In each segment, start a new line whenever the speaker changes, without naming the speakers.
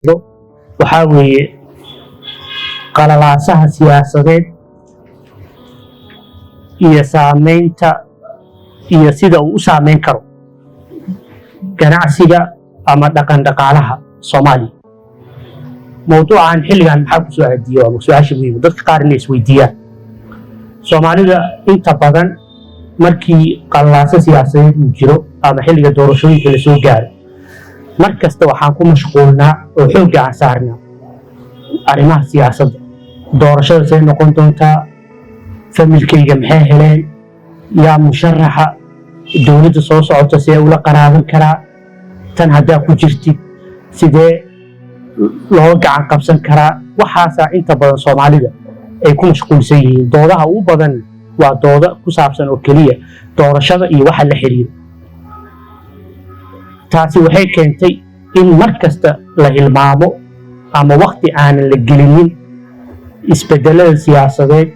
waxaa weeye qalalaasaha siyaasadeed iyo saameynta iyo sida uu u saameyn karo ganacsiga ama dhaqaalaha Soomaaliya. Mawduucan xilligan maxaa ku soo aadiyay waa su'aasha muhiim ah dadka qaar inay isweydiiyaan. Soomaalida inta badan markii qalalaasa siyaasadeed uu jiro ama xilliga doorashooyinka la soo gaaro markasta waxaan ku mashquulnaa oo xoogga aan saarnaa arrimaha siyaasadda. Doorashada say noqon doontaa, familkayga maxay heleen, yaa musharaxa, dowladda soo socota see ula qaraaban karaa, tan haddaa ku jirtid sidee loo gacan qabsan karaa. Waxaasaa inta badan Soomaalida ay ku mashquulsan yihiin. Doodaha ugu badan waa dooda ku saabsan oo keliya doorashada iyo waxa la xiriira. taasi waxay keentay in markasta la hilmaamo ama waqti aanan la gelinin isbedelada siyaasadeed,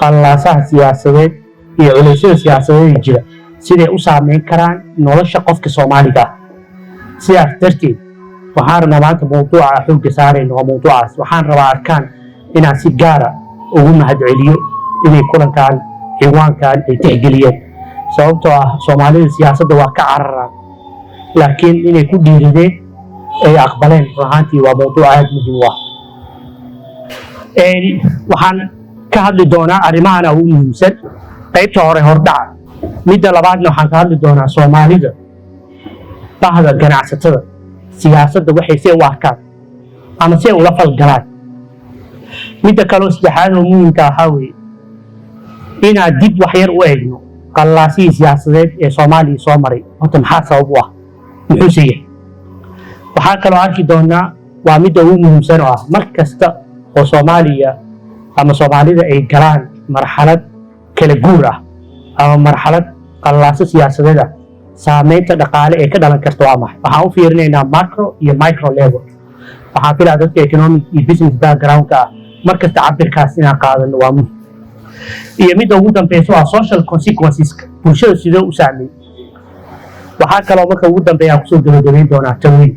qalalaasaha siyaasadeed iyo culeysyada siyaasadeed jira siday u saameyn karaan nolosha qofka Soomaaliga ah. Sidaas darteed waxaan rabnaa maanta mawduuca xoogga saarayno waa mawduucaas. Waxaan rabaa arkaan inaan si gaara ugu mahadceliyo inay kulankaan ciwaankan ay tixgeliyeen, sababtoo ah Soomaalida siyaasadda waa ka cararaan laakiin inay ku dhiirideen ay aqbaleen ruuxaantii waa mawduuc aad muhiim u ah. Waxaan ka hadli doonaa arrimahan ugu muhiimsan qaybta hore hordhaca. Midda labaadna waxaan ka hadli doonaa Soomaalida bahda ganacsatada siyaasadda waxay see u arkaan ama see ula falgalaan. Midda kaloo saddexaad oo muhiimka waxaa weeye inaad dib wax yar u eegno qalalaasihii siyaasadeed ee Soomaaliya soo maray horta maxaa sabab u ah, muxuuse yahay. waxaa kaloo arki doonaa waa midda ugu muhiimsan oo ah mar kasta oo Soomaaliya ama Soomaalida ay galaan marxalad kala guur ah ama marxalad qalalaaso siyaasadeed ah saameynta dhaqaale ee ka dhalan karta waa maxay. waxaan u fiirinaynaa macro iyo micro level. waxaan filaa dadka economic iyo business background-ka ah mar kasta cabirkaas inaan qaadano waa muhiim. iyo midda ugu dambeysa waa social consequences-ka bulshada sidoo u saameeyay. waxaa kaloo marka ugu dambeeya kusoo gabagabayn doonaa tanwiin.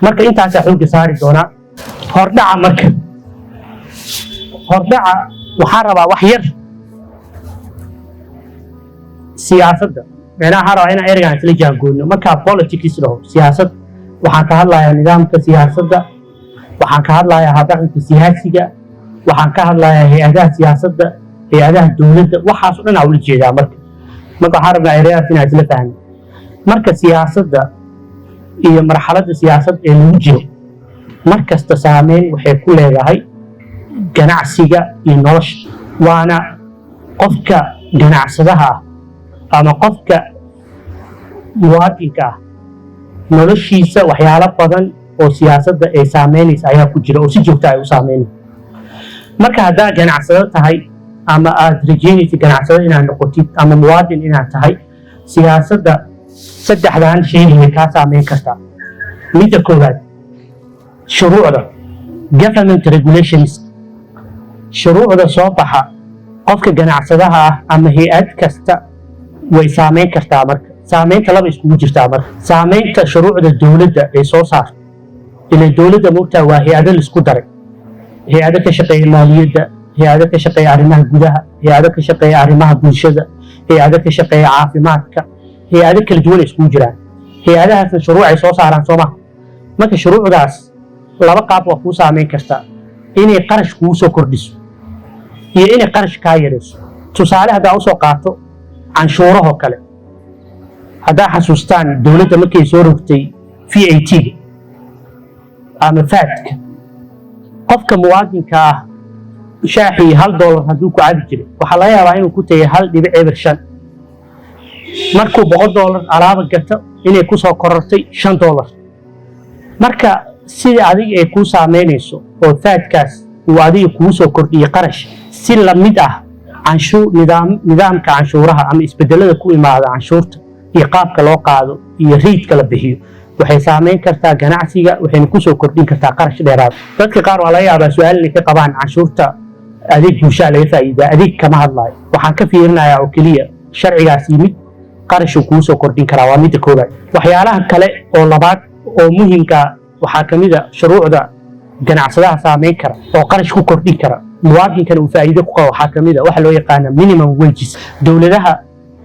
marka intaasaa xoogga saari doonaa hordhaca. waxaan rabaa wax yar siyaasadda waxaan rabaa inaan ereygaan isla jaangooyno. markaa politics dhaho siyaasad waxaan ka hadlayaa nidaamka siyaasadda, waxaan ka hadlayaa habdhaqanka siyaasiga, waxaan ka hadlayaa hay-adaha siyaasadda, hay-adaha dowladda, waxaas oo dhan aa ula jeedaa. marka waxaan rabnaa ereyadaas inaan isla fahno. marka siyaasadda iyo marxaladda siyaasad ee lagu jiro mar kasta saameyn waxay ku leedahay ganacsiga iyo nolosha. waana qofka ganacsadaha ah ama qofka muwaadinka ah noloshiisa waxyaalo badan oo siyaasadda ay saameynaysa ayaa ku jira oo si joogta ay u saameynaysa. marka haddaa ganacsado tahay ama aad rajeynaysa ganacsado inaad noqotid ama muwaadin inaad tahay, siyaasadda saddexdan shay way kaa saameyn kartaa. midda koowaad shuruucda government regulations, shuruucda soo baxa qofka ganacsadaha ah ama hay-ad kasta way saameyn kartaa. marka saameynta laba iskugu jirtaa. marka saameynta shuruucda dowladda ay soo saarto, ilaa dowladda moogtaa waa hay-ado laisku daray, hay-ado ka shaqeeya maaliyadda, hay-ado ka shaqeeya arrimaha gudaha, hay-ado ka shaqeeya arrimaha bulshada, hay-ado ka shaqeeya caafimaadka, hay-ado kala duwan ay iskugu jiraan. hay-adahaasna shuruuc ay soo saaraan soo maha. marka shuruucdaas laba qaab waa kuu saameyn kartaa: inay qarash kugu soo kordhiso iyo inay qarash kaa yarayso. tusaale haddaa usoo qaato canshuurahoo kale, haddaa xasuustaan dowladda markay soo rogtay VAT-ga ama VAT-ka, qofka muwaadinka ah shaaxii $1 hadduu ku cabi jiray waxaa laga yaabaa inuu ku tagay $1.5. markuu $100 alaaba gato inay ku soo korortay $5. marka sida adiga ay kuu saameynayso oo VAT-kaas uu adiga kugu soo kordhiyay qarash, si la mid ah nidaamka canshuuraha ama isbedelada ku imaada canshuurta iyo qaabka loo qaado iyo raydka la bixiyo waxay saameyn kartaa ganacsiga, waxayna kusoo kordhin kartaa qarash dheeraad. dadka qaar waa laga yaabaa su-aal inay ka qabaan canshuurta adeeg bulshaa laga faa'iidaa. adeeg kama hadlaayo, waxaan ka fiirinayaa oo keliya sharcigaas yimid qarashuu kugu soo kordhin karaa. waa midda koowaad. waxyaalaha kale oo labaad oo muhiimka waxaa ka mid a shuruucda ganacsadaha saameyn kara oo qarash ku kordhin kara muwaadinkan uu faa'iido ku qabo waxaa kamid ah waxa loo yaqaana minimum wages dowladaha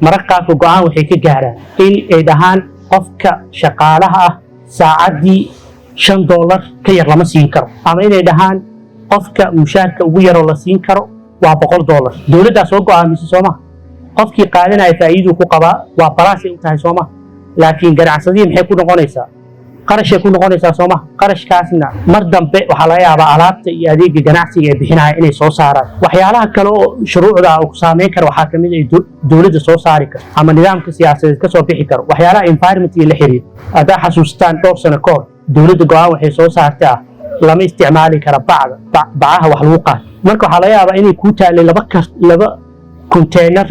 mararka qaarkood go'aan waxay ka gaaraan in ay dhahaan qofka shaqaalaha ah saacadii $5 ka yar lama siin karo ama inay dhahaan qofka mushaarka ugu yaroo la siin karo waa $100 dowladdaa soo go'aamisa sooma qofkii qaadanaya faa'iiduu ku qabaa waa balaasay u tahay sooma laakiin ganacsadii maxay ku noqonaysaa qarashay ku noqonaysaa sooma qarashkaasna mar dambe waxaa laga yaabaa alaabta iyo adeega ganacsiga ee bixinaya inay soo saaraan waxyaalaha kale oo shuruucda uu saameyn karo waxaa kamid ah dowladda soo saari karo ama nidaamka siyaasadeed ka soo bixi karo waxyaalaha environment-ga la xiriira haddaa xasuustaan dhowr sano ka hor dowladda go'aan waxay soo saartay ah lama isticmaali kara bacaha wax lagu qaato marka waxaa laga yaabaa inay kuu taalay laba container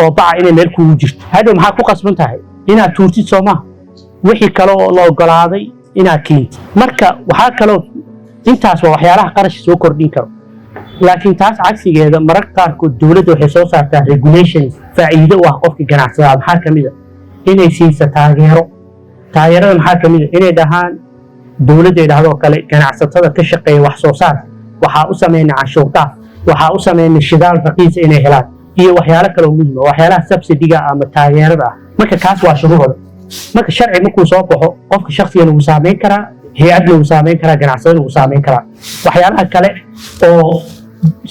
oo baca inay meel kuugu jirto hadhow maxaa ku qasban tahay inaad tuurtid soomaha wixii kale oo la ogolaaday inaad keentid marka waxaa kaloo intaas waa waxyaalaha qarashka soo kordhin karo laakiin taas cagsigeeda mararka qaarkood dowladda waxay soo saartaa regulations faa'iido u ah qofka ganacsadaha maxaa kamid a inay siisa taageerada maxaa kamid a inay dhahaan dowladda ay dhahdo kale ganacsatada ka shaqeeya wax soo saar waxaa u sameynay canshuur dhaaf waxaa u sameynay shidaal raqiisa inay helaan iyo waxyaalo kale oo muhiim ah waxyaalaha subsidiga ama taageerada ah marka kaas waa shuruucda marka sharci markuu soo baxo qofka shakhsigana wuu saameyn karaa hay-adna wuu saameyn karaa ganacsadana wuu saameyn karaa waxyaalaha kale oo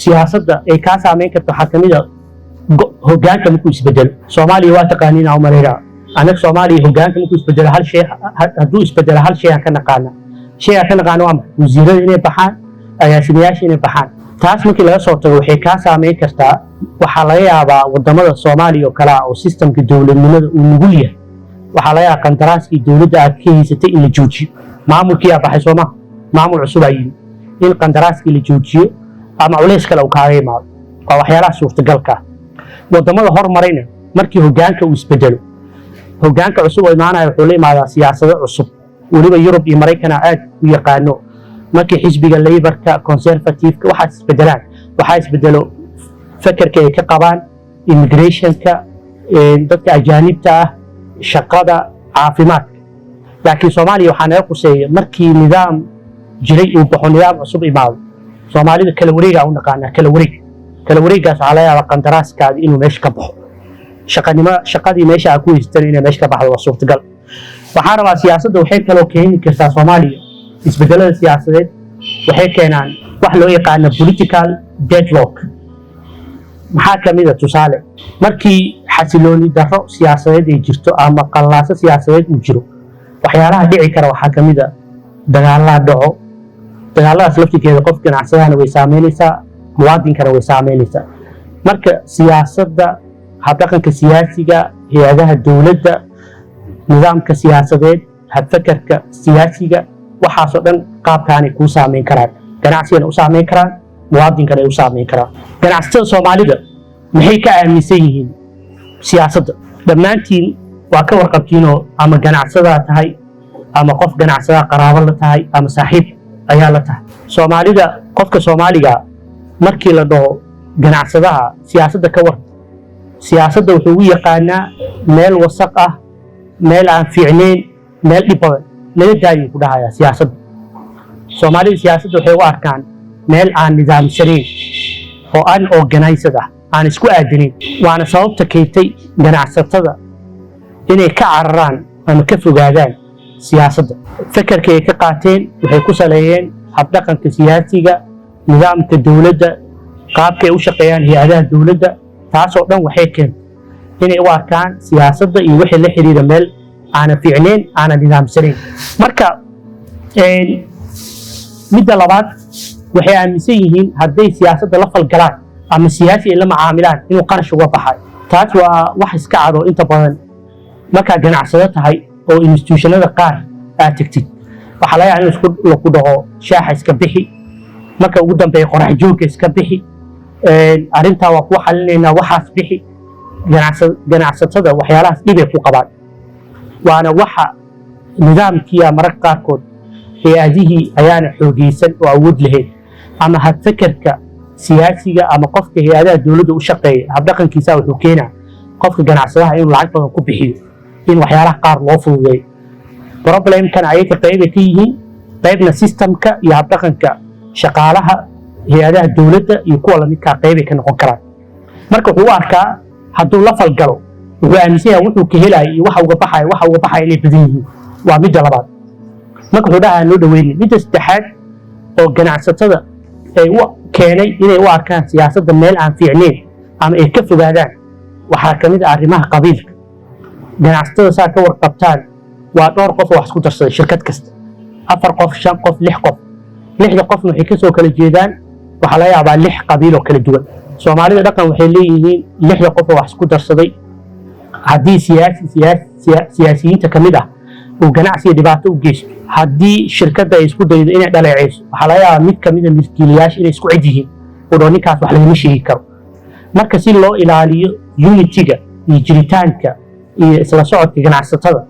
siyaasadda ay kaa saameyn karto waxaa kamid a hogaanka markuu isbedelo soomaaliya waa taqaaniin aan umalayna anaga soomaaliya hogaanka markuu isbedelo hal shay hadduu isbedelo hal shay aan ka naqaana waa maxay wasiirada inay baxaan agaasimayaasha inay baxaan taas markii laga soo tago waxay kaa saameyn kartaa waxaa laga yaabaa wadamada soomaaliya oo kale ah oo sistamka dowladnimada uu nugul yahay waxaa laga yaabaa qandaraaskii dowladda aad ka haysatay in la joojiyo maamulkii aa baxay sooma maamul cusub aa yimi in qandaraaskii la joojiyo ama culays kale uu kaaga imaado waa waxyaalaha suurtagalka ah wadamada hormarayna markii hogaanka uu isbedelo hogaanka cusub oo imaanaya wuxuu la imaadaa siyaasado cusub weliba yurub iyo maraykana aad u yaqaano markii xisbiga laybarka conservativeka waxaas isbedelaan waxaa isbedelo fakarka ay ka qabaan immigrationka dadka ajaanibta ah shaqada caafimaadka laakiin soomaaliya waxaa naga quseeya markii nidaam jiray uu baxo nidaam cusub imaado soomaalida kala wareegaa u naqaanaa kala wareegaas waxaa laga yaabaa qandaraaskaadi inuu meesha ka baxo shaqadii meesha aad ku haysatan inay meesha ka baxdo waa suurtagal waxaa rabaa siyaasadda waxay kaloo keeni kartaa soomaaliya isbedelada siyaasadeed waxay keenaan wax loo yaqaana political deadlock maxaa kamid a tusaale markii xasilooni darro siyaasadeed ay jirto ama qallaaso siyaasadeed uu jiro waxyaalaha dhici kara waxaa kamid a dagaalada dhaco dagaaladaas laftirkeeda qof ganacsadahana way saameynaysaa muwaadinkana way saameynaysaa marka siyaasadda habdhaqanka siyaasiga hay-adaha dowladda nidaamka siyaasadeed habfakarka siyaasiga waxaasoo dhan qaabkaanay kuu saameyn karaan ganacsigana u saameyn karaan muwaadinkana ay u saameyn karaan ganacsatada soomaalida maxay ka aaminsan yihiin siyaasadda dhammaantiin waa ka warqabtiinoo ama ganacsadaa tahay ama qof ganacsadaa qaraabo la tahay ama saaxiib ayaa la tahay soomaalida qofka soomaaliga markii la dhaho ganacsadaha siyaasadda ka war siyaasadda wuxuu u yaqaanaa meel wasaq ah meel aan fiicnayn meel dhib badan laga daayuu ku dhahayaa siyaasadda soomaalida siyaasadda waxay u arkaan meel aan nidaamsanayn oo unorganized ah aan isku aadanayn waana sababta keentay ganacsatada inay ka cararaan ama ka fogaadaan siyaasadda fakarkii ay ka qaateen waxay ku saleeyeen habdhaqanka siyaasiga nidaamka dowladda qaabkay u shaqeeyaan hay-adaha dowladda taasoo dhan waxay keentay inay u arkaan siyaasadda iyo wixii la xiriira meel aana fiicnayn aana nidaamsanayn marka midda labaad waxay aaminsan yihiin hadday siyaasadda la falgalaan ama siyaasi ay la macaamilaan inuu qarash uga baxay taas waa wax iska cado inta badan markaa ganacsado tahay oo institutionada qaar aad tegtid waxaa laga yaabaa in laku dhaho shaaxa iska bixi marka ugu dambeeya qorax joogga iska bixi arrintaa waa kuu xalinaynaa waxaas bixi ganacsatada waxyaalahaas dhibay ku qabaan waana waxa nidaamkiia mararka qaarkood hay-adihii ayaana xoogeysan oo awood lahayn ama habfakarka siyaasiga ama qofka hay-adaha dowladda u shaqeeya habdhaqankiisa wuxuu keenaa qofka ganacsadaha inuu lacag badan ku bixiyo in waxyaalaha qaar loo fududeeyo problemkan ayaga qaybay ka yihiin qaybna systemka iyo habdhaqanka shaqaalaha hay-adaha dowladda iyo kuwa lamidkaa qaybay ka noqon karaan. marka wuxuu u arkaa hadduu la falgalo wuxuu aaminsan yahay wuxuu ka helayo iyo waxa uga baxaya inay badan yihiin. waa midda labaad. marka wuxuu dhahaa noo dhaweynin. midda saddexaad oo ganacsatada ay u keenay inay u arkaan siyaasadda meel aan fiicneyn ama ay ka fogaadaan waxaa ka mid ah arrimaha qabiilka. ganacsatada saa ka warqabtaan waa dhowr qof oo wax isku darsaday shirkad kasta, 4 qof 5 qof 6 qof. 6da qofna waxay kasoo kala jeedaan waxaa laga yaabaa 6 qabiil oo kala duwan. soomaalida dhaqan waxay leeyihiin 6da qof oo wax isku darsaday haddii siyaasiyiinta ka mid ah uu ganacsiga dhibaato u geysto, haddii shirkadda ay isku daydo inay dhaleeceyso waxaa laga yaabaa mid ka mid a milkiilayaasha inay isku cid yihiin oo ninkaas wax lagama sheegi karo. marka si loo ilaaliyo unitiga iyo jiritaanka iyo isla socodka ganacsatada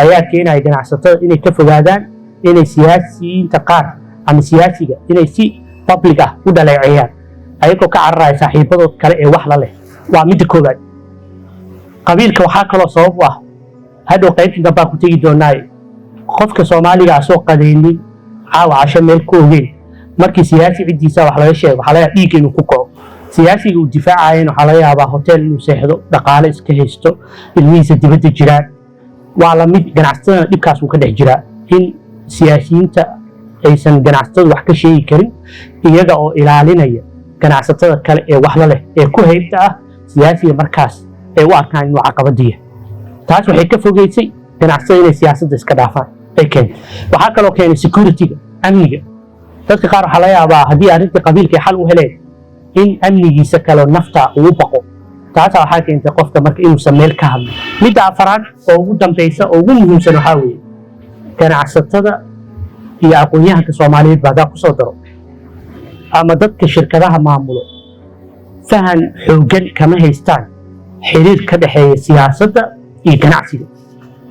ayaa keenaya ganacsatada inay ka fogaadaan inay siyaasiyiinta qaar ama siyaasiga inay si public ah u dhaleeceeyaan ayagoo ka cararaya saaxiibadood kale ee wax la leh. waa midda koowaad. qabiilka waxaa kaloo sabab u ah hadhow qaybtii dambaa ku tegi doonaaye qofka soomaaliga ah soo qadaynin caawa casho meel ku ogeyn markii siyaasi ciddiisa wax laga sheego waxaa laga yaabaa dhiigga inuu ku kaco. siyaasiga uu difaacayana waxaa laga yaabaa hotel inuu seexdo, dhaqaale iska haysto, ilmihiisa dibadda jiraan. waa lamid ganacsatadana dhibkaas uu ka dhex jiraa in siyaasiyiinta aysan ganacsatadu wax ka sheegi karin iyaga oo ilaalinaya ganacsatada kale ee wax la leh ee ku haybta ah siyaasiga markaas ay u arkaan inuu caqabadiya. taas waxay ka fogeysay ganacsatada inay siyaasadda iska dhaafaan ay keentay. waxaa kaloo keenay security-ga, amniga. dadka qaar waxaa laga yaabaa haddii arrintii qabiilka ay xal u heleen in amnigiisa kale nafta uu baqo. taasaa waxaa keentay qofka marka inuusan meel ka hadlo. midda afaraad oo ugu dambaysa oo ugu muhiimsan waxaa weeye ganacsatada iyo aqoon-yahanka Soomaaliyeed baa ku soo daro ama dadka shirkadaha maamulo fahan xooggan kama haystaan xiriir ka dhaxeeya siyaasadda iyo ganacsiga.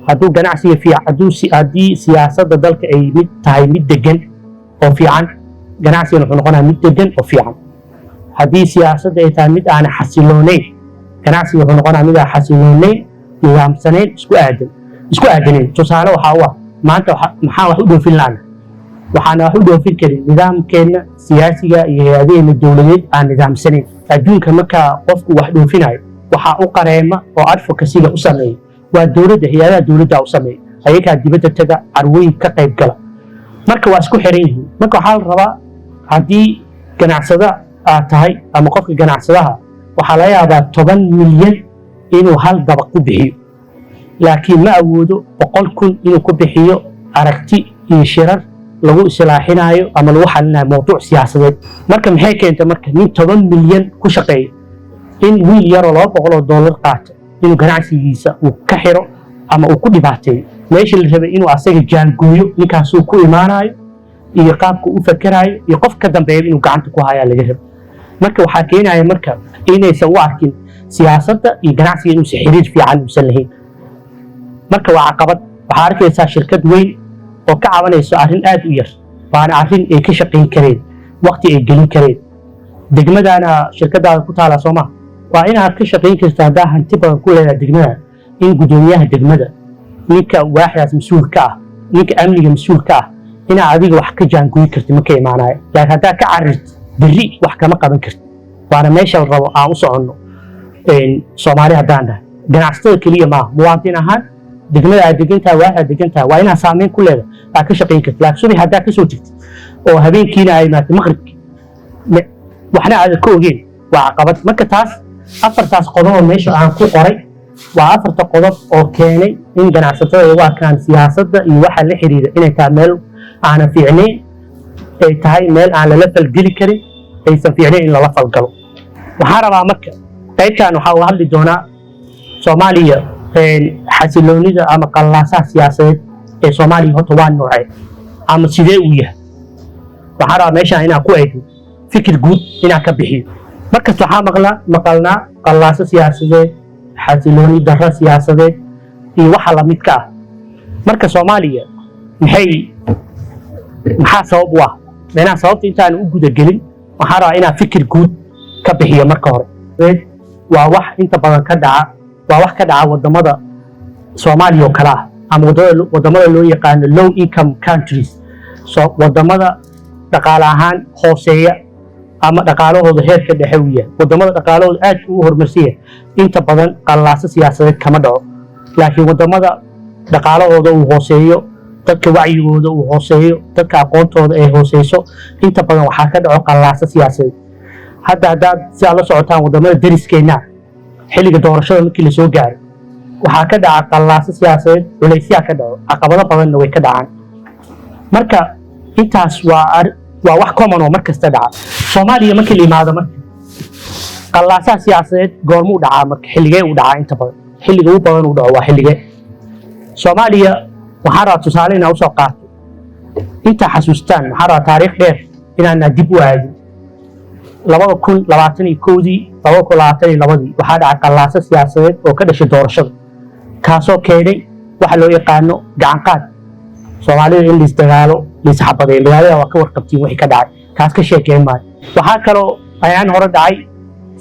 hadduu ganacsiga haddii siyaasadda dalka ay mid tahay mid degan oo fiican, ganacsigana wuxuu noqonayaa mid degan oo fiican. haddii siyaasadda ay tahay mid aan xasilooneyn, ganacsiga wuxuu noqonayaa mid aan xasilooneyn, nidaamsanayn, isku aadaneyn. tusaale waxaa u ah maanta maxaa wax u dhoofin la'ana waxaana wax u dhoofin karin nidaamkeenna siyaasiga iyo hay-adaheena dowladeed aan nidaamsanayn. adduunka markaa qofku wax dhoofinayo waxaa u qareema oo advocacy-ga u sameeya waa dowladda, hay-adaha dowladda u sameeya, ayagaa dibadda taga, carwooyin ka qayb gala. marka waa isku xiran yihiin. marka waxaa la rabaa haddii ganacsada aad tahay ama qofka ganacsadaha waxaa laga yaabaa 10 milyan inuu hal dabaq ku bixiyo, laakiin ma awoodo 100,000 inuu ku bixiyo aragti iyo shirar lagu islaaxinayo ama lagu xalinayo mowduuc siyaasadeed. marka maxay keentay marka nin 10 milyan ku shaqeeya in wiil yaroo $200 qaato inuu ganacsigiisa uu ka xiro ama uu ku dhibaateeyo meeshii la rabay inuu asaga jaangooyo ninkaasuu ku imaanayo iyo qaabku u fakerayo iyo qof ka dambeeya inuu gacanta ku hayaa laga rabo. marka waxaa keenaya marka inaysan u arkin siyaasadda iyo ganacsiga inuusan xiriir fiican uusan lahayn. marka waa caqabad. waxaa arkaysaa shirkad weyn oo ka cabanayso arrin aad u yar, waana arrin ay ka shaqayn kareen, waqti ay gelin kareen. degmadana shirkadaada ku taala Soomaa waa inaad ka shaqayn kartaa haddaa hanti badan ku leedahay degmada in gudoomiyaha degmada, ninka waaxdaas mas-uulka ah, ninka amniga mas-uulka ah inaad adiga wax ka jaangooyi karti marka imaanaya. laakiin haddaa ka carirti berri wax kama qaban karti. waana meesha la rabo aan u soconno Soomaali haddaan dhahay. ganacsatada keliya maaha, muwaadin ahaan degmada aad degantahay, waaxda degantahay waa inaad saameyn ku leedahay aad ka shaqayn karti. laakiin subax haddaa kasoo tegtid oo habeenkiina ay imaato maqribki waxna aadan ka ogeyn waa caqabad. marka taas 4taas qodob oo meesha aan ku qoray waa 4ta qodob oo keenay in ganacsatada ay u arkaan siyaasadda iyo waxa la xiriira inay tahay meel aanan fiicnayn, ay tahay meel aan lala falgeli karin, aysan fiicnayn in lala falgalo. waxaan rabaa marka qaybtan waxaa uga hadli doonaa Soomaaliya xasiloonida ama qallaasaha siyaasadeed ee Soomaaliya horta waa noocee ama sidee uu yahay. waxaan rabaa meeshaan inaan ku eegno fikir guud inaan ka bixiyo. markasta waxaa maqalnaa qallaaso siyaasadeed, xasilooni darro siyaasadeed iyo waxa la midka ah. marka Soomaaliya maxaa sabab u ah? meena sababta intaan u guda gelin waxaan rabaa inaan fikir guud ka bixiyo marka hore. waa wax inta badan ka dhaca wadamada Soomaaliya oo kala ah ama wadamada loo yaqaan low income countries wadamada dhaqaale ahaan hooseeya ama dhaqaalahooda heerka dhexe uu yahay, wadamada dhaqaalahooda aad u horumarsan yahay, inta badan qalalaase siyaasadeed kama dhaco. laakiin wadamada dhaqaalahooda uu hooseeyo, dadka wacyigooda uu hooseeyo, dadka aqoontooda ay hooseyso, inta badan waxaa ka dhaco qalalaase siyaasadeed. haddaad si aad la socotaan wadamada dariskeenna xilliga doorashada markii la soo gaaro waxaa ka dhaca qalalaase siyaasadeed, culaysyaa ka dhaco, caqabado badanna way ka dhacaan. marka intaas waa wax common oo mar kasta dhaca. Soomaaliya markii la yimaado marka qalaasaha siyaasadeed goormuu dhacaa marka xilligee uu dhacaa inta badan xilliga ugu badan uu dhaco waa xilligee. Soomaaliya waxaan rabaa tusaale inaan usoo qaato intaa xasuustaan. waxaan rabaa taariikh dheer inaana dib u aadin. 2021dii 2022dii waxaa dhacay qalaaso siyaasadeed oo ka dhashay doorashada, kaasoo keenay waxa loo yaqaano gacan qaad. Soomaalida in laisdagaalo laisxabadeeyo, magaalada waa ka warqabtiin wixii ka dhacay, kaas ka sheekeyn maayo. waxaa kaloo ayaan hore dhacay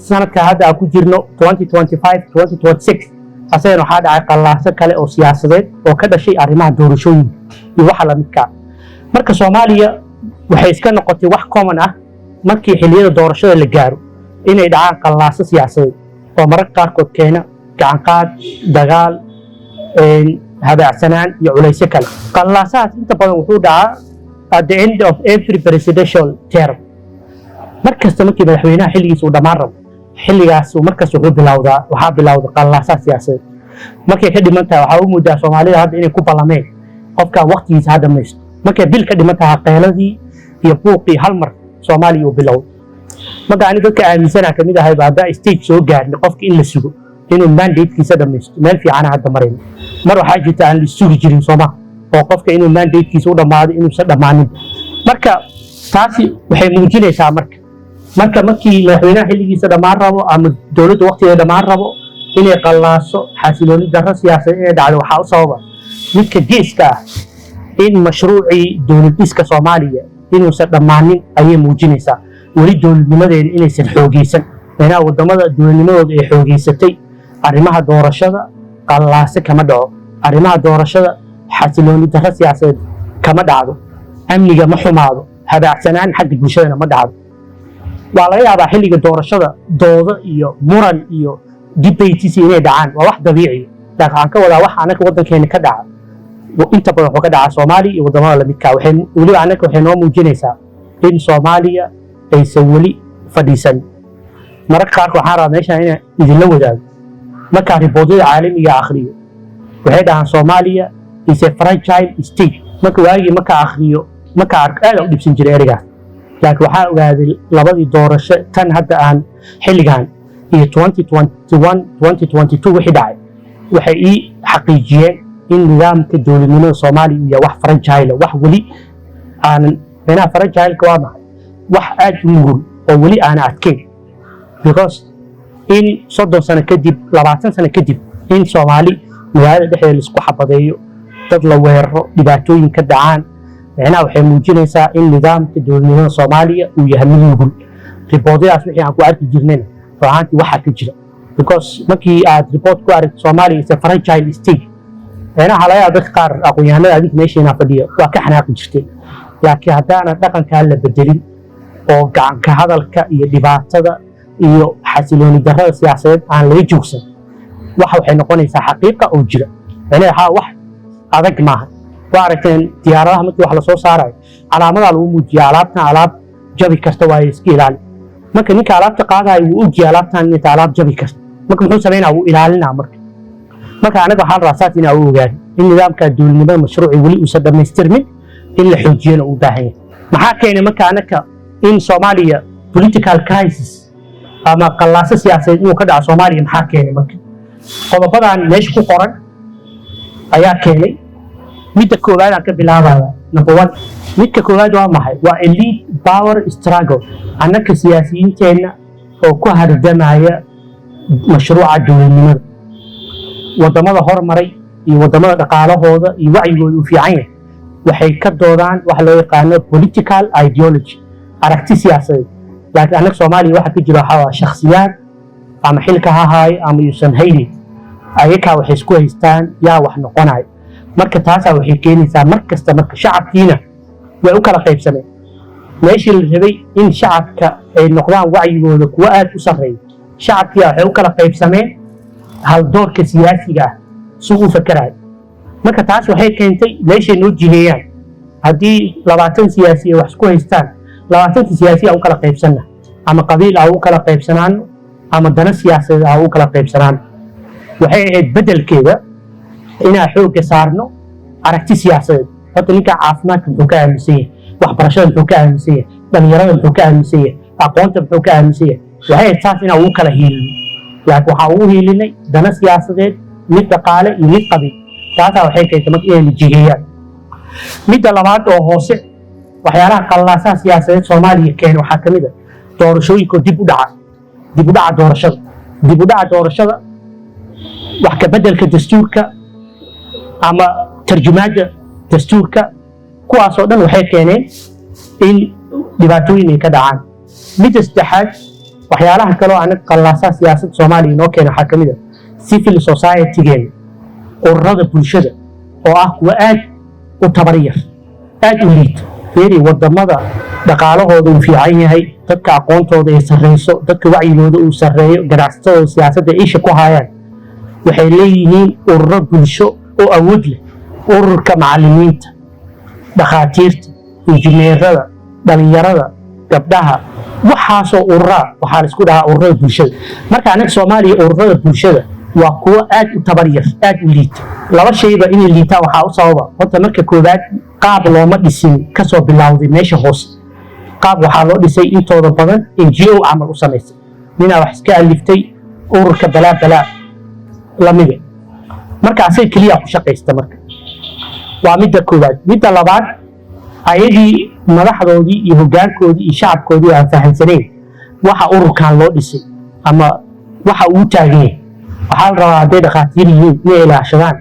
sanadka hadda aan ku jirno 2025-2026 asagana waxaa dhacay qalaaso kale oo siyaasadeed oo ka dhashay arrimaha doorashooyinka iyo waxa lamidkaa. marka Soomaaliya waxay iska noqotay wax common ah markii xilliyada doorashada la gaaro inay dhacaan qalaaso siyaasadeed oo mararka qaarkood keena gacan qaad, dagaal, habaacsanaan iyo culaysyo kale. qalaasahaas inta badan wuxuu dhacaa at the end of every presidential term. markasta markii madaxweynaha xilligiisa uu dhammaan rabo, xilligaas markas waxaa bilowda qalaasaha siyaasadeed. markay ka dhiman tahay waxaa u moodaa Soomaalida hadda inay ku ballameen qofka waqtigiisa ha dhamaysto. markay bil ka dhiman tahay qeyladii iyo buuqii hal mar Soomaaliya uu bilowday. marka ani dadka aaminsanaa kamid ahayba haddaa stage soo gaarna qofka in la sugo inuu mandatekiisa dhamaysto, meel fiicana hadda marayno. mar waxaa jirta aan la sugi jirin Soomaa oo qofka inuu mandatekiisa u dhammaado inuusan dhammaanin. marka taasi waxay muujinaysaa markii madaxweynaha xilligiisa dhammaan rabo ama dowladda waqtigeeda dhammaan rabo inay qalaaso xasilooni darro siyaasadeed inay dhacdo. waxaa u sababa midka geeska ah in mashruucii dowlad dhiska Soomaaliya inuusan dhammaanin ayay muujinaysaa. weli dowladnimadeeda inaysan xoogeysan, meelaha wadamada dowladnimadooda ay xoogeysatay. arrimaha doorashada qalaase kama dhaco, arrimaha doorashada xasilooni darro siyaasadeed kama dhacdo, amniga ma xumaado, habaacsanaan xagga bulshadana ma dhacdo. waa laga yaabaa xilliga doorashada doodo iyo muran iyo debates inay dhacaan, waa wax dabiici. laakiin waxaan ka wadaa wax anaga wadankeena ka dhaca inta badan wuxuu ka dhacaa Soomaaliya iyo wadamada lamidkaa. weliba anaga waxay noo muujinaysaa in Soomaaliya aysan weli fadhiisan. mararka qaarkood waxaan rabaa meeshaan inaan idinla wadaago. markaa riboodyada caalamiga akhriyo waxay dhahaan Soomaaliya is a fragile state. marka waagii markaa akhriyo markaa arko aad u dhibsan jiray erigaas. laakiin waxaa ogaaday labadii doorasho tan hadda aan xilligan iyo 2021-2022 wixii dhacay waxay ii xaqiijiyeen in nidaamka dowladnimada Soomaaliya uu yahay wax fragile, wax weli aanan meelaha fragile-ka waa maxay? wax aad u nugul oo weli aanan adkeyn. because in 30 sano kadib 20 sano kadib in Soomaali magaalada dhexdeeda la isku xabadeeyo, dad la weeraro, dhibaatooyin ka dhacaan, macnaha waxay muujinaysaa in nidaamka dowladnimada Soomaaliya uu yahay mid nugul. riboodyadaas wixii aan ku arki jirnayna ruuxaantii waxaa ka jira. because markii aad report ku aragto Soomaaliya is a fragile state, macnaha laga yaabo dadka qaar aqoonyahanada adig meesheena fadhiya waa ka xanaaqi jirtay. laakiin haddaana dhaqankaa la bedelin oo gacanka hadalka iyo dhibaatada iyo xasilooni darrada siyaasadeed aan laga joogsan, waxay noqonaysaa xaqiiqa oo jira. macnaha wax adag maaha. waa aragteen diyaaradaha markii wax la soo saarayo calaamadaha lagu muujiya alaabtan alaab jabi karta waaye iska ilaali. marka ninka alaabta qaadayo wuu ogyahay alaabtan inay tahay alaab jabi karta, marka muxuu sameynaa? wuu ilaalinaa. marka anaga waxaan rabaa saas inaa u ogaado in nidaamka dowladnimada mashruuci weli uusan dhammaystirmin, in la xoojiyana uu baahan yahay. maxaa keenay marka anaga in Soomaaliya political crisis ama qalaaso siyaasadeed inuu ka dhaco Soomaaliya? maxaa keenay marka? qodobadan meesha ku qoran ayaa keenay. midda koowaad aan ka bilaabaya number 1. midka koowaad waa maxay? waa elite power struggle. annaka siyaasiyiinteenna oo ku hardamaya mashruuca dowladnimada. wadamada hormaray iyo wadamada dhaqaalahooda iyo wacyigooda u fiican yahay waxay ka doodaan wax loo yaqaano political ideology, aragti siyaasadeed. laakiin annaga Soomaaliya waxa ka jira waxaa shakhsiyaad ama xilka ha haayo ama yuusan haynin, ayakaa waxay isku haystaan yaa wax noqonayo. marka taasaa waxay keenaysaa markasta marka shacabkiina way u kala qaybsameen meeshii la rabay in shacabka ay noqdaan wacyigooda kuwa aad u sarreeya shacabkii waxay u kala qaybsameen haldoorka siyaasiga ah si uu fakerayo marka taas waxay keentay meeshay noo jiheeyaan haddii 20 siyaasi ay wax isku haystaan 20 siyaasi u kala qaybsanna ama qabiil u kala qaybsanaan ama dana siyaasadeed u kala qaybsanaan waxay ahayd bedelkeeda inaan xoogga saarno aragti siyaasadeed horta ninka caafimaadka muxuu ka aaminsan yahay waxbarashada muxuu ka aaminsan yahay dhalinyarada muxuu ka aaminsan yahay aqoonta muxuu ka aaminsan yahay waxay ahayd saas inaan ugu kala hiilino laakiin waxaa ugu hiilinay dana siyaasadeed mid dhaqaale iyo mid qabiil taasaa waxay keentay marka inay jigeeyaan midda labaad oo hoose waxyaalaha qallaasaha siyaasadeed soomaaliya keena waxaa ka mid ah doorashooyinka dib u dhaca doorashada wax ka beddelka dastuurka ama tarjumaadda dastuurka kuwaasoo dhan waxay keeneen in dhibaatooyin ay ka dhacaan midda saddexaad waxyaalaha kaloo anaga qallaasaha siyaasadda soomaaliya inoo keena waxaa ka mid ah civil society-geena ururada bulshada oo ah kuwa aad u tabaryar aad u liita fiiri wadamada dhaqaalahooda uu fiican yahay dadka aqoontooda ay sarreyso dadka wacyigooda uu sarreeyo ganacsatadooda siyaasadda isha ku hayaan waxay leeyihiin ururo bulsho oo awood leh ururka macallimiinta dhakhaatiirta injineerada dhalinyarada gabdhaha waxaasoo ururaa waxaa la isku dhahaa ururada bulshada marka anaga soomaaliya ururada bulshada waa kuwo aad u tabaryar aad u liita laba shayba inay liitaan waxaa u sababa horta marka koowaad qaab looma dhisin kasoo bilowday meesha hoose qaab waxaa loo dhisay intooda badan NGO camal u samaysay ninaa wax iska aliftay ururka balaa lamida marka asaga keliya ku shaqaysta marka waa midda koowaad midda labaad ayagii madaxdoodii iyo hoggaankoodii iyo shacabkoodii aan fahamsanayn waxa ururkan loo dhisay ama waxa uu taagan yahay waxaa la rabaa hadday dhakhaatiir yihiin inay ilaashadaan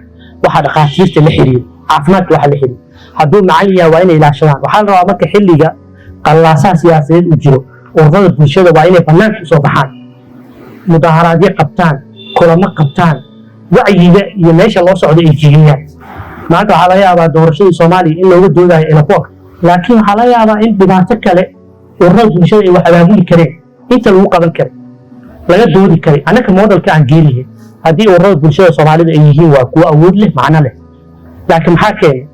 waxa dhakhaatiirta la xiriiro caafimaadka waxa la xiriiro hadduu macallin yahay waa inay ilaashadaan waxaa la rabaa marka xilliga qallaasaha siyaasadeed uu jiro ururada bulshada waa inay bannaanka usoo baxaan mudaharaadyo qabtaan kulamo qabtaan wacyiga iyo meesha loo socdo ay jiheeyaan maanta waxaa laga yaabaa doorashadii soomaaliya in looga doodayo elaboorka laakiin waxaa laga yaabaa in dhibaato kale ururada bulshada ay wax abaabuli kareen inta lagu qaban karay laga doodi karay annaka modelka aan geelihin haddii ururada bulshada soomaalida ay yihiin waa kuwo awood leh macno leh laakiin maxaa keenay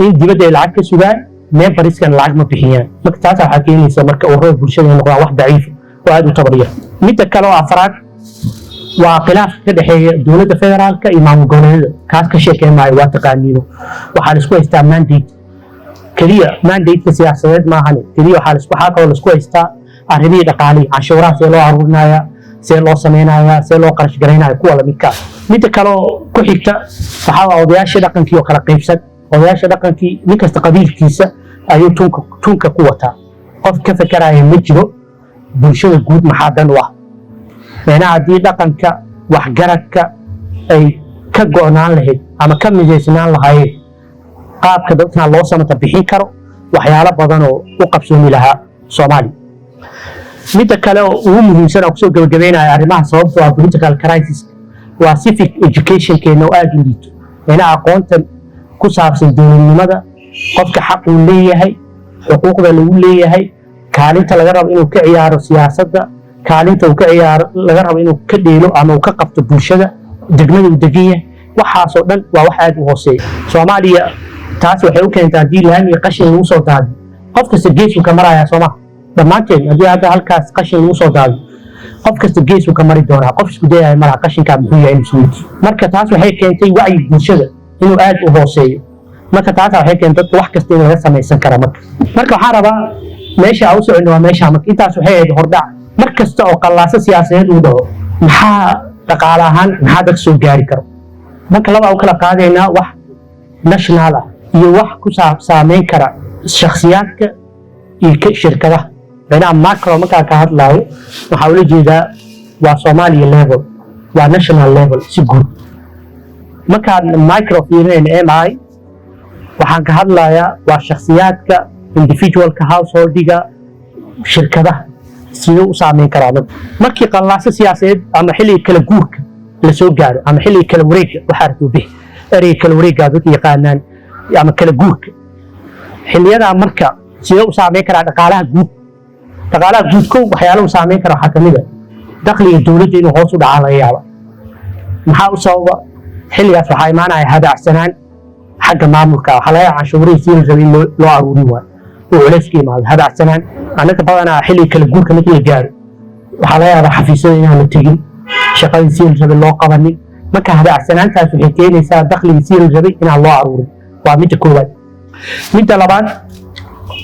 in dibadda ay lacag ka sugaan memberiskan lacag ma bixiyaan marka taasa waxaa keenaysa marka ururada bulshada ay noqdaan wax daciifa oo aad u tabaryar midda kale oo afraad waa khilaafka ka dhexeeya dowladda federaalka iyo maamul goboleedyada kaas ka sheekeyn maayo waa taqaaniino waxaa la isku haystaa mandate keliya mandate-ka siyaasadeed maahane keliya waxaa kaloo la isku haystaa arrimihii dhaqaalihi canshuuraha see loo aruurinayaa see loo samaynayaa see loo qarash garaynaya kuwa lamidkaa midda kaloo ku xigta waxaa waa odayaasha dhaqankii oo kala qaybsan odayaasha dhaqankii nin kasta qabiilkiisa ayuu tunka ku wataa qof ka fekeraya ma jiro bulshada guud maxaa dan u ah macnaha haddii dhaqanka waxgaradka ay ka go'naan lahayd ama ka midaysnaan lahaayeen qaabka dadkan loo samata bixin karo waxyaalo badan oo u qabsoomi lahaa soomaaliya midda kale oo ugu muhiimsan oo kusoo gabagabeynaya arrimaha sababtoo ah political crisis waa civic educationkeena oo aada u liito macnaha aqoonta ku saabsan dowladnimada qofka xaq uu leeyahay xuquuqda lagu leeyahay kaalinta laga rabo inuu ka ciyaaro siyaasadda kaalinta uu ka ciyaaro laga rabo inuu ka dheelo ama uu ka qabto bulshada degmada uu degan yahay waxaasoo dhan waa wax aad u hooseeya soomaaliya taas waxay u keentaa haddii laamiga qashin lagu soo daadiyo qof kasta geesuu ka marayaa sooma dhammaanteen haddii hadda halkaas qashin lagu soo daadiyo qof kasta geesuu ka mari doonaa qof isku dayaya malaha qashinkaa muxuu yahay inuu suuti marka taas waxay keentay wacyi bulshada inuu aad u hooseeyo marka taasa waxay keentay dadka wax kasta in laga samaysan kara marka waxaan rabaa meesha aan u socono waa meesha marka intaas waxay ahayd hordhac mar kasta oo qallaaso siyaasadeed uu dhaco maxaa dhaqaale ahaan maxaa dad soo gaari karo marka laba u kala qaadaynaa wax national ah iyo wax ku saameyn kara shakhsiyaadka iyo shirkadaha macnaha macro markaa ka hadlaayo waxaa ula jeedaa waa Soomaaliya level waa national level si guud markaan micro fiirinayna MI waxaan ka hadlayaa waa shakhsiyaadka individualka householdiga shirkadaha sidoo u saameyn karaa markii qallaaso siyaasadeed ama xilliga kala guurka la soo gaaro ama xilliga kala wareegga waxaa rabto bixi ereyga kala wareegga dadka yaqaanaan ama kala guurka xilliyada marka sidee u saameyn karaa dhaqaalaha guud kow waxyaalaha u saameyn kara waxaa kamid ah dakhliga dowladda inuu hoos u dhacaa laga yaaba maxaa u sababa xilligaas waxaa imaanaya hadacsanaan xagga maamulka waxaa laga yaaba canshuurihii si la rabay in loo aruurin waayo oo culays ka imaado hadacsanaan annaga badanaa xilliga kala guurka markii la gaaro waxaa laga yaabaa xafiisyada inaan la tegin shaqadii si la rabay loo qabanin marka hadacsanaantaas waxay keenaysaa dakhligii si la rabay inaan loo aruurin waa midda koowaad midda labaad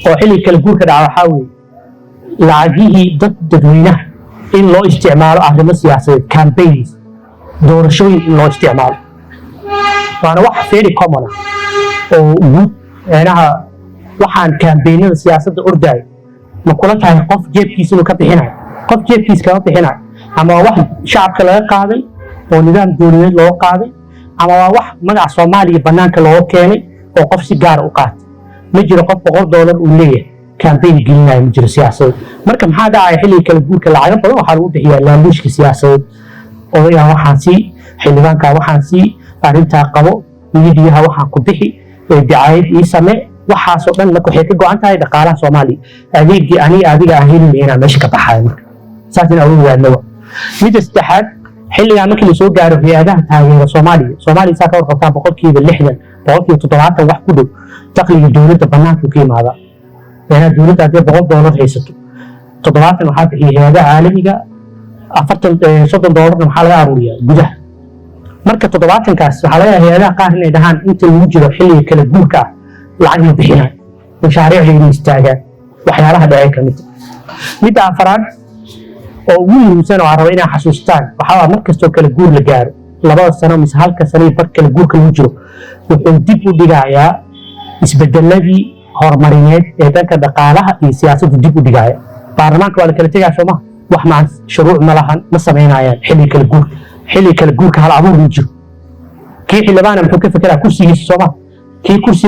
oo xilliga kala guurka dhaca waxaa weeye lacagihii dadweynaha in loo isticmaalo arrimo siyaasadeed campaigns doorashooyin in loo isticmaalo waana wax very common ah oo guud meenaha waxaan campaignada siyaasadda ordaayo ma kula tahay qof jeebkiisa inuu ka bixinayo qof jeebkiisa kama bixinayo ama waa wax shacabka laga qaaday oo nidaam dowladeed loo qaaday ama waa wax magaca Soomaaliya banaanka loo keenay oo qof si gaar u qaatay ma jiro qof $100 uu leeyahay campaign gelinayo ma jiro siyaasadeed marka maxaa dhacay xilliga kala guurka lacag badan waxaa lagu bixiyaa laaluushka siyaasadeed oo yaa waxaan si xildhibaanka waxaan si arrintaa qabo miidiyaha waxaan ku bixi dacayad ii samee waxaasoo dhan marka waxay ka go'an tahay dhaqaalaha Soomaaliya adeegii adiga aan helin inaan meesha ka baxayo marka saas in awood waadnaba midda saddexaad xilligaa markii lasoo gaaro hay-adaha taageera Soomaaliya saa ka warqabtaa 60% 70% wax ku dhow dakhliga dowladda banaanka ka yimaada meelaha dowladda haddii $100 haysato 70 waxaa bixiya hay-adaha caalamiga $30 waxaa laga aruuriyaa gudaha marka 70kaas waxaa laga yaabaa hay-adaha qaar inay dhahaan inta lagu jiro xilliga kala guurka ah lacag ma bixinaan mashaariicda inay istaagaan waxyaalaha dhacay ka mid midda afaraad oo ugu muhiimsan oo aan rabo inaa xasuustaan waxaa mar kastoo kala guur la gaaro 2 sano mise halka sano bar kala guurka lagu jiro wuxuu dib u dhigayaa isbedeladii horumarineed ee dhanka dhaqaalaha iyo siyaasadda dib u dhigaya baarlamaanka waa la kala tegaa sooma wax maan shuruuc ma lahan ma samaynayaan xilli kala guurka hal abuur ma jiro kii xildhibaana muxuu ka fekeraa kursigiisa sooma kii kursi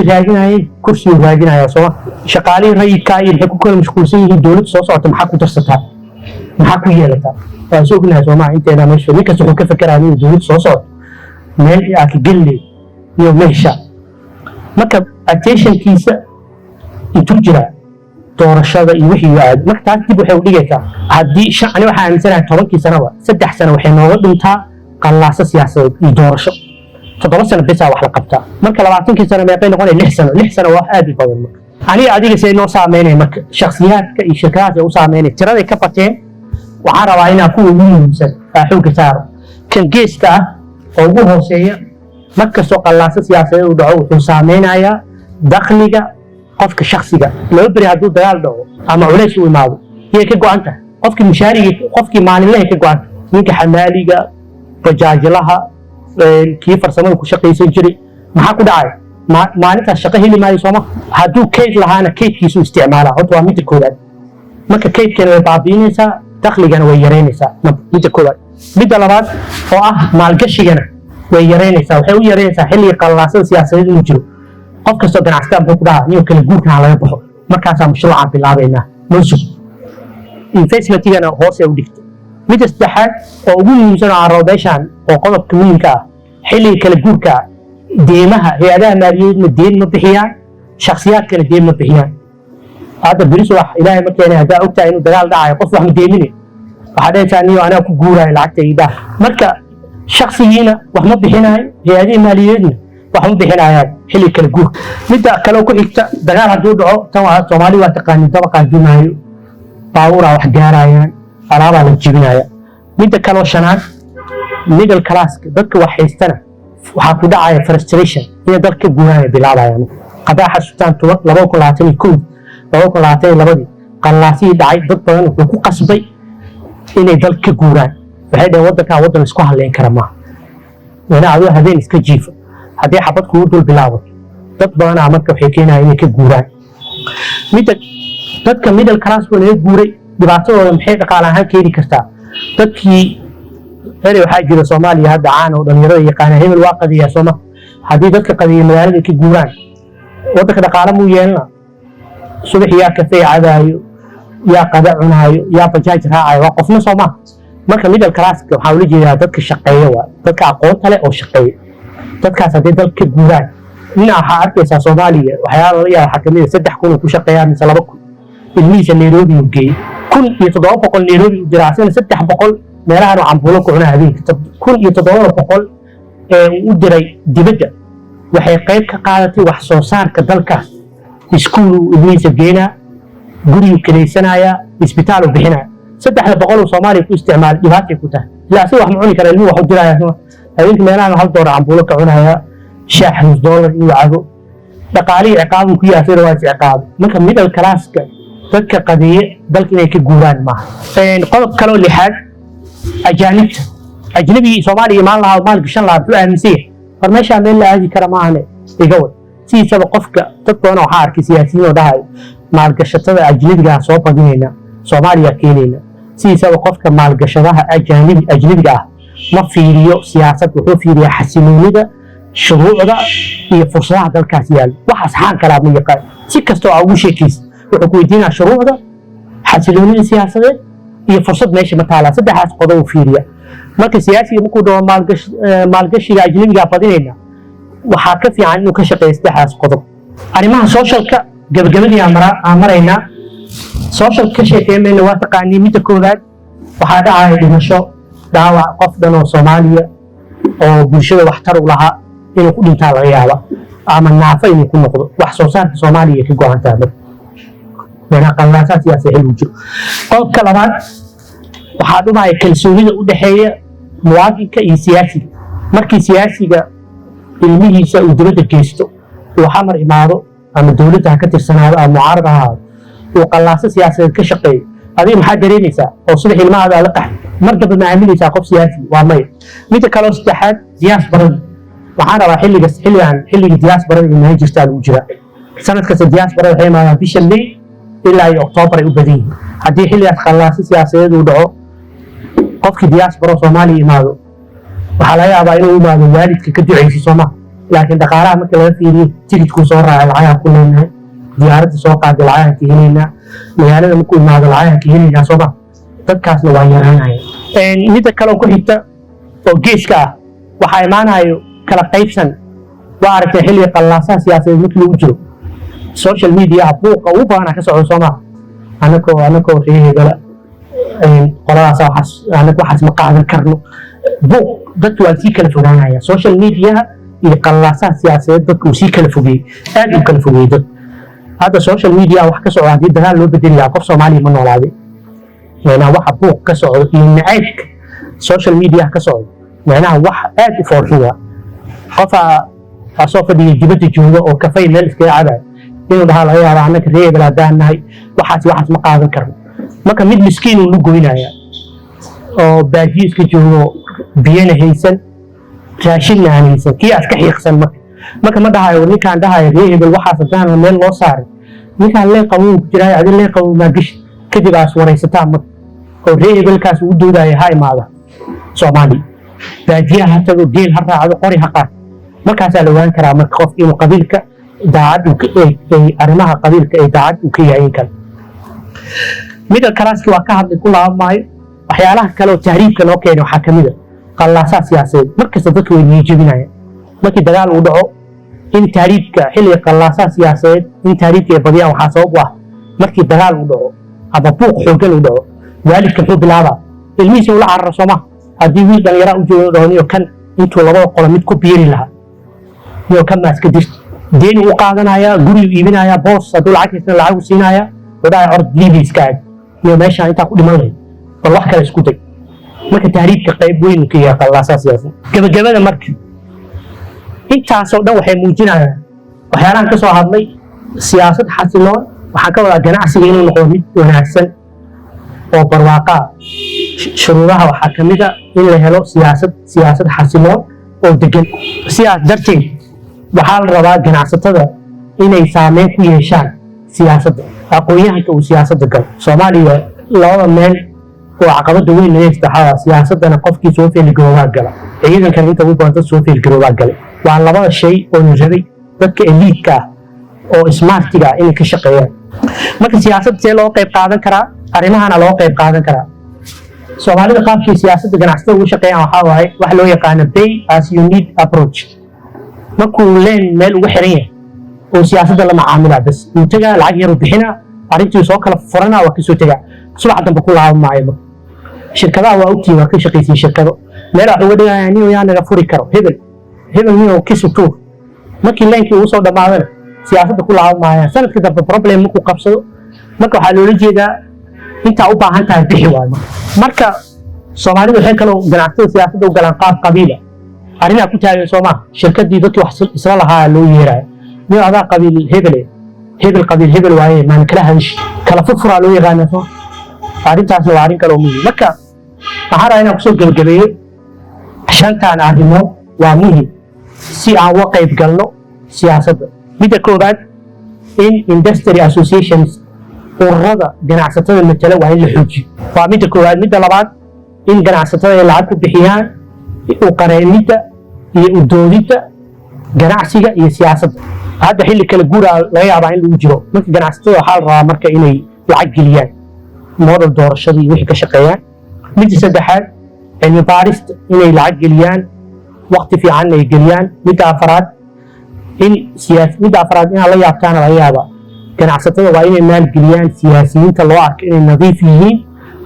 raadinaya sooma shaqaalihii rayidka iyo maxay ku kala mashquulsan yihiin dowladda soo socota maxaa ku darsataa maxaa ku yeelataa waa soo ognahay Soomaaliya inteena meesha ninka wuxuu ka fekeraa inuu dowladda soo socdo meel ay ka gelin iyo meesha marka attentionkiisa intuu jira doorashada iyo wixii aad marka taas dib waxay u dhigaysaa haddii ani waxaan aaminsanahay 10 sanaba 3 sano waxay nooga dhintaa qallaasa siyaasadeed iyo doorasho 7 sano bes wax la qabtaa marka 20 sano meeqay noqonay 6 sano wax aad u badan marka aniga adiga say noo saameynay marka shakhsiyaadka iyo shirkadaha u saameynay tirada ka bateen waxaan rabaa inaan ku muhiimsan xoogga saaro kan geeska ah oo ugu hooseeya markastoo qallaasa siyaasadeed uu dhaco wuxuu saameynayaa dakhliga qofka shakhsiga loo bari hadduu dagaal dhaco ama culays u imaado yay ka go'an tahay qofkii mushaariga qofkii maalinlaha ka go'an ninka xamaaliga bajaajlaha kii farsamada ku shaqaysan jiray maxaa ku dhacay maalintaas shaqo heli maayo sooma hadduu kayd lahaana kaydkiisu isticmaalaa horta waa midda koowaad marka kaydkana way baabi'inaysaa dakhligana way yaraynaysaa midda koowaad midda labaad oo ah maalgashigana way yaraynaysaa waxay u yaraynaysaa xilliga qallaasada siyaasadeed inuu jiro qof kastoo ganacsataa muxuu ku dhahaa niyo kala guurkan laga baxo markaasaa mashruucaan bilaabaynaa nusub investmentigana hoose u dhigto midda saddexaad oo ugu muhiimsan oo aan rabo meeshaan oo qodobka muhiimka ah xilliga kala guurka deemaha hay-adaha maaliyadeedna deen ma bixiyaan shakhsiyaadkana deen ma bixiyaan hadda beriso wax ilaahay ma keenay haddaa ogtahay inuu dagaal dhacayo qof wax ma deemine waxaa dhahaysaa niyo anaa ku guuraayo lacagta iidaa marka shakhsigiina wax ma bixinaayo hay-adihii maaliyadeedna wax ma bixinayaan xilliga kala guurka midda kale ku xigta dagaal hadduu dhaco tan waa Soomaali waa taqaanin dabaqaa dumaayo baabuuraa wax gaarayaan alaabaa la jibinaya midda kaloo shanaad middle classka dadka wax haystana waxaa ku dhacaya frustration inay dalka guuraan bilaabayaan hadaa xasuustaan 2022 qallaasii dhacay dad badan wuxuu ku qasbay inay dalka guuraan waxay dhaheen waddankan waddan isku halleyn kara maaha wana adoo habeen iska jiifo haddii xabad kugu dul bilaabo dad badanaa marka waxay keenayaan inay ka guuraan dadka middle class laga guuray dhibaatadooda maxay dhaqaale ahaan keeni kartaa dadkii waxaa jira Soomaaliya hadda caan oo dhalinyarada yaqaan hebel waa qadiya Soomaa haddii dadka qadiya magaalada ka guuraan waddanka dhaqaale muu yeelna subax yaa kafee cadaayo yaa qada cunaayo yaa bajaaj raacayo waa qofna Soomaa marka middle class waxaa ula jeedaa dadka shaqeeya waa dadka aqoonta leh oo shaqeeya dadkaas haddii dalka guuraan nin waxaa arkaysaa Soomaaliya waxyaalo la yaab waxaa kamid ah 3,000 ku shaqeeyaa mise 2,000 ilmihiisa Nairobi uu geeyey 1,700 Nairobi u jira asana 300 meelahan oo cambuulo ku cunaa habeenkii 1,700 u diray dibadda waxay qayb ka qaadatay wax soo saarka dalkaas iskuul ilmihiisa geena guriga kaleysanaaya isbitaal u bixinaya 300 Soomaaliya ku isticmaal dhibaatay ku tahay ilaa si wax ma cuni kara ilmuhu wax u diraya habeenkii meelahan hal door cambuulo ka cunaya شاح $1 inuu cabo dhaqaalihi ciqaab ku yaafay waa ciqaab marka middle class-ka dadka qadiye dalka inay ka guuraan maaha qodob kale oo lixaad ajnabiga Soomaaliya imaan lahaa maal gashan lahaa wuxuu aaminsan yahay farmeesha meel la aadi kara maahan iga wad siisaba qofka dad badan oo arkay siyaasiyiin oo dhahay maalgashatada ajnabiga soo badinayna Soomaaliya keenayna siisaba qofka maalgashadaha ajnabiga ma fiiriyo siyaasad wuxuu fiiriyaa xasiloonida shuruucda iyo fursadaha dalkaas yaal waxaas xaan kala ma yaqaan si kastoo ugu sheekiis wuxuu ku weydiinaa shuruucda xasiloonida siyaasadeed iyo fursad meesha ma taala saddexaas qodob u fiiriya marka siyaasiga markuu dhawo maalgashiga ajnabiga badinayna waxaa ka fiican inuu ka shaqeeyo saddexaas qodob arrimaha socialka gabagabadii aan maraynaa social ka sheekeynayna waa taqaanii midda koowaad waxaa dhacaya dhimasho dhaawac qof dhan oo Soomaaliya oo bulshada waxtar u lahaa inuu ku dhintaa laga yaaba ama naafo inuu ku noqdo wax soo saarka Soomaaliya ka go'an tahay mana qalaasaa siyaasi xil u jiro qodobka labaad waxaa dhumaya kalsoonida u dhaxeeya muwaadinka iyo siyaasiga markii siyaasiga ilmihiisa uu dibadda geysto uu xamar imaado ama dowladda ka tirsanaado ama mucaarad ahaado uu qalaasa siyaasadeed ka shaqeeyo adiga maxaa dareemaysaa oo sida ilmahaada la qaxay markaba ma aaminaysaa qof siyaasi waa may mid kale oo saddexaad diaspora waxaan rabaa xilliga diaspora inay jirtaa lagu jira sanad kasta diaspora waxay imaadaan bisha May ilaa October ay u badan yihiin haddii xilligaas qalaasa siyaasadeed uu dhaco qofkii diaspora Soomaaliya imaado waxaa laga yaabaa inuu imaado waalidka ka duceysi Soomaaliya laakiin dhaqaalaha marka laga fiiriyo tigidhku soo raacay lacagaha ku leenahay diyaaradda soo qaaday lacagaha ka helaynaa magaalada markuu imaado lacagaha ka helaynaa Soomaaliya dadkaasna waa yaraanayaan midda kale oo ku xigta oo geeska ah waxaa imaanayo kala qaybsan waa aragtay xilliga qalaasaha siyaasadeed markii lagu jiro social media buuqa ugu badan ka socdo Soomaaliya anakoo reehegala qoladaas waxaas ma qaadan karno buuq dadku waa sii kala fogaanaya social media iyo qalaasaha siyaasadeed dadku sii kala fogeeyey aad u kala fogeeyey dad hadda social media wax ka socda haddii dagaal loo bedeli qof Soomaaliya ma noolaaday macnaha waxa buuq ka socdo iyo nacaybka social media ka socdo macnaha wax aad u foorxiya qofa asoo fadhiya dibadda jooga oo kafay meel iskaga cabayo inuu dhahaa laga yaabaa annaka reebel haddaan nahay waxaas ma qaadan karno marka mid miskiin uu goynaya oo baajiyo iska joogo biyana haysan raashinna aan haysan kii aad ka xiiqsan marka ma dhahayo ninkaan dhahayo reebel waxaas haddaan meel loo saaray ninkaan lee qabow ku jiraa adin lee qabow ma gashi kadib aas waraysataa marka oo reebelkaas uu doodaya ha imaada Soomaaliya baajiyaha tago geel ha raacdo qori ha qaad markaasaa la ogaan karaa marka qof inuu qabiilka daacad arrimaha qabiilka ay daacad u ka yahay kale middle class-ki waa ka hadlay ku laabmaayo waxyaalaha kale oo tahriibka noo keenay waxaa kamid ah qalaasaha siyaasadeed markasta dadka way niyajabinayaan markii dagaal uu dhaco in tahriibka xilliga qalaasaha siyaasadeed in tahriibka ay badiyaan waxaa sabab u ah markii dagaal uu dhaco ama buuq xooggan uu dhaco waalidka muxuu bilaabaa ilmihiisa ula cararo Soomaa haddii wiil dhalinyara u joogo dhahoniyo kan intuu labada qolo mid ku biiri lahaa iyo kan maaska dirta deen uu qaadanaya guri iibinaya boos hadduu lacagtiisana lacag u siinaya wadaa ord liibiska iyo meesha intaa ku dhiman lahayd bal wax kale isku day marka tahriibka qayb weyn ka yahay qalaasaha siyaasadeed gabagabada marka intaasoo dhan waxay muujinayaan waxyaalahan ka soo hadlay siyaasad xasiloon waxaan ka wadaa ganacsiga inuu noqdo mid wanaagsan oo barwaaqa shuruudaha waxaa ka mid ah in la helo siyaasad xasiloon oo degan sidaas darteed waxaa la rabaa ganacsatada inay saameyn ku yeeshaan siyaasadda aqoon-yahanka uu siyaasadda galo Soomaaliya labada meel oo caqabada weyn laga istaxaa siyaasadana qofkii soo feelgaroobaa gala ciidankan inta ugu badan soo feelgaroobaa gala waa labada shay oo la rabay dadka elite-ka oo smartiga inay ka shaqeeyaan marka siyaasadda see loo qayb qaadan karaa arrimahana loo qayb qaadan karaa Soomaalida qaabkii siyaasadda ganacsatada ugu shaqeeyaan waxaa waaye wax loo yaqaano pay as you need approach markuu leen meel ugu xiran yahay oo siyaasadda la macaamilaa bas uu tagaa lacag yar u bixinaa arrintii soo kala furanaa waa kasoo tagaa subax dambe ku laaban maayo marka shirkadaha waa ogtiin waa ka shaqaysiin shirkado meel wax uga dhigaya nin yaa naga furi karo hebel nin oo kisu tuur markii leenkii uu soo dhamaadana siyaasadda ku laaban maayaan sanadka dambe problem markuu qabsado marka waxaa loola jeedaa intaa u baahan tahay bixi waayo marka soomaalidu waxay kaloo ganacsatada siyaasadda u galaan qaab qabiila arrinaa ku taagan soomaa shirkadii dadkii wax isla lahaa loo yeeraayo nin adaa qabiil hebel qabiil hebel waaye maan kala hadishi kala furfuraa loo yaqaana soo arrintaasna waa arrin kaloo muhiim marka waxaan rabaa inaan kusoo gebagabeeyo shantaan arrimood waa muhiim si aan uga qayb galno siyaasadda midda koowaad in industry associations ururada ganacsatada matala waa in la xoojiyo waa midda koowaad midda labaad in ganacsatada ay lacag ku bixiyaan u qareemidda iyo u doodidda ganacsiga iyo siyaasadda hadda xilli kala guuraa laga yaabaa in lagu jiro marka ganacsatada waxaa la rabaa marka inay lacag geliyaan model doorashadii wixii ka shaqeeyaan midda saddexaad cilmi baarista inay lacag geliyaan waqti fiican ay geliyaan midda afaraad inaad la yaabtaana laga yaaba ganacsatada waa inay maalgeliyaan siyaasiyiinta loo arko inay nadiif yihiin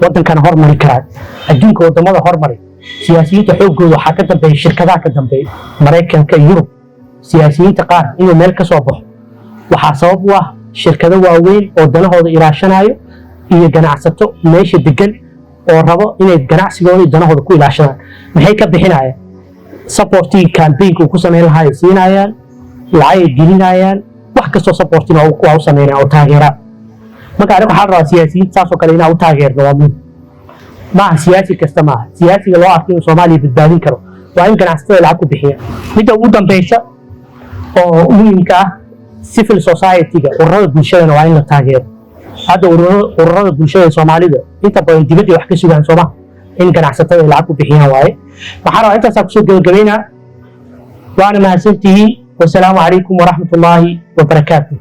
wadankana hormari karaan adduunka wadamada hormari siyaasiyiinta xoogooda waxaa ka dambeeya shirkadaha ka dambeeya maraykanka yurub siyaasiyiinta qaar inuu meel ka soo baxo waxaa sabab u ah shirkado waaweyn oo danahooda ilaashanayo iyo ganacsato meesha degan oo rabo inay ganacsigooda iyo danahooda ku ilaashadaan maxay ka bixinayaan supportii campaignka uu ku samayn lahaa ay siinayaan lacag ay gelinayaan wax kastoo supportina waa u sameynaya oo taageeraan marka aniga waxaa rabaa siyaasiyiinta saasoo kale inaa u taageerno waa muhiim maaha siyaasi kasta maaha siyaasiga loo arko inuu soomaaliya badbaadin karo waa in ganacsatada lacag ku bixiya midda ugu dambeysa oo muhiimka ah civil society-ga ururada bulshadana waa in la taageero hadda ururada bulshada soomaalida inta badan dibadda wax ka sugaan sooma in ganacsatada ay lacag ku bixiyaan waaye waxaan rabaa intaasaa kusoo gabagabeynaa waana mahadsantihiin wasalaamu calaykum waraxmatullaahi wabarakaatu